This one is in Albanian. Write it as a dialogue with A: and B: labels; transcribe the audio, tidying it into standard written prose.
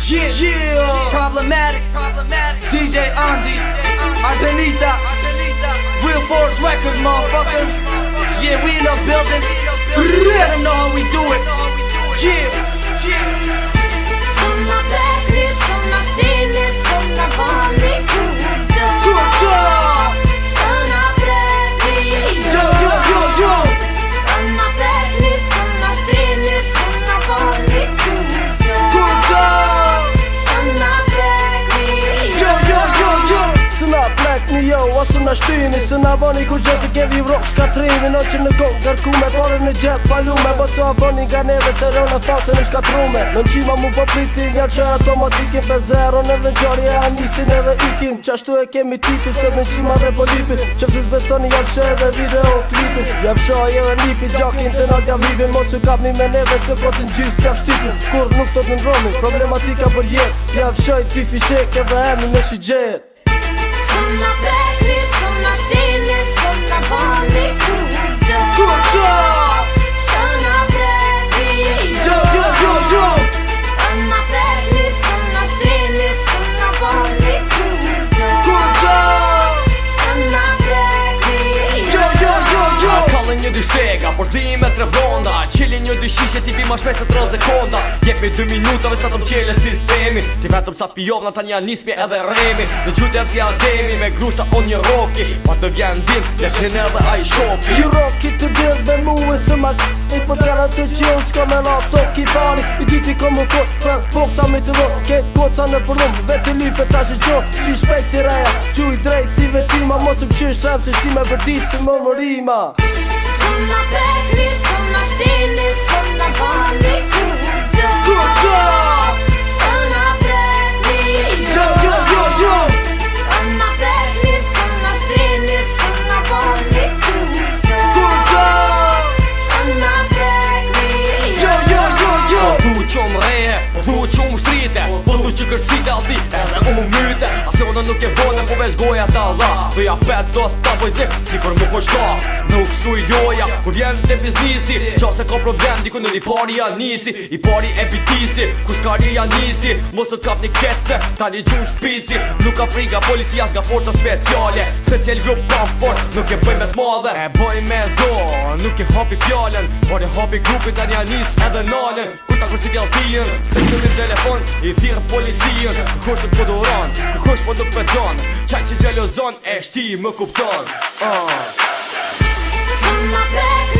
A: Yeah. Problematic. DJ Andy. Arbenita. Real Force Records, motherfuckers. Yeah, we in the building. Let them know how we do it. Yeah.
B: Såna bläckni, såna stinni, såna vanlig good job. Såna bläckni,
A: Yo.
B: såna bläckni, såna stinni, såna vanlig good job. Såna bläckni,
A: Yo.
C: Sëna plek një jo, o sëna shtyni Sëna voni ku gjë se kevi vrok shkatrimi Në që në kokë garkume, pare në gjep palume Po so avoni nga neve se rënë e fatë se në shkatrume Në qima mu po pliti njarë që automatikin Pe zero në vengjari e anisin edhe ikim Qashtu e kemi tipin se në qima dhe polipin Qëfësit besoni jarë që edhe video klipin Javshoj edhe nipin, gjakin të natë javribin Mos u kapni me neve se kocin gjist jav shtypin Kur nuk tot në ndromin, problematika për jet Javshoj ti fishek edhe emi në shigjet
B: såna bläckni, såna stinni, såna vanlig good job. Såna bläckni,
A: Yo.
B: såna bläckni, såna stinni, såna vanlig good job. Såna bläckni,
A: Yo.
D: Kallin një dy shtega, por zi me tre vronda Qilin një dy shishe ti bima shpet se 30 sekonda Jep me 2 minutave sa të mqelet sistemi Ti vetëm sa t'pijovna ta një nismi edhe remi Në gjutem si ademi me grushta on një roki Pa të vjen din, jetin edhe a i shoki
C: Ju roki të dirë dhe mu e së ma k***i Po t'jara të qion s'ka me la toki pari I diti ko më kot për boksa me të ro Ket koca në përlum, veti lype ta shi qo Si shpejt si reja, gjuj drejt si vetima Mos më qysh shem se shti me vërdit si më mërima
B: såna bläckni, såna stinni, såna vanlig good job. Såna bläckni,
A: Yo.
B: såna bläckni, såna stinni, såna vanlig good job. Såna bläckni,
A: Yo.
D: Du qom reje, du qom shtrite Po du që kërsite alti edhe u më myte Ase unë nuk e bone po veç goja ta dha Dhe ja pet dos ta bojzik si kur më ko shka Nuk thuj loja kur vjen të biznisi Qa se ka problem diku në një pari ja nisi I pari e bitisi Kush kari ja nisi Mos të kap një ketse ta një gjun shpici Nuk ka friga policia s'ga forca speciale Special grup tampon nuk e bëj me t'madhe E bëj me zo nuk e hapi pjallën Por e hapi grupin ta një nis edhe nalen Kur ta kërsi djalltijen Se që një telefon i thirë policien Kërkosh nuk po doran Kërkosh po nuk pedon Qaj që gjelozon e shti më kupton
B: såna bläckni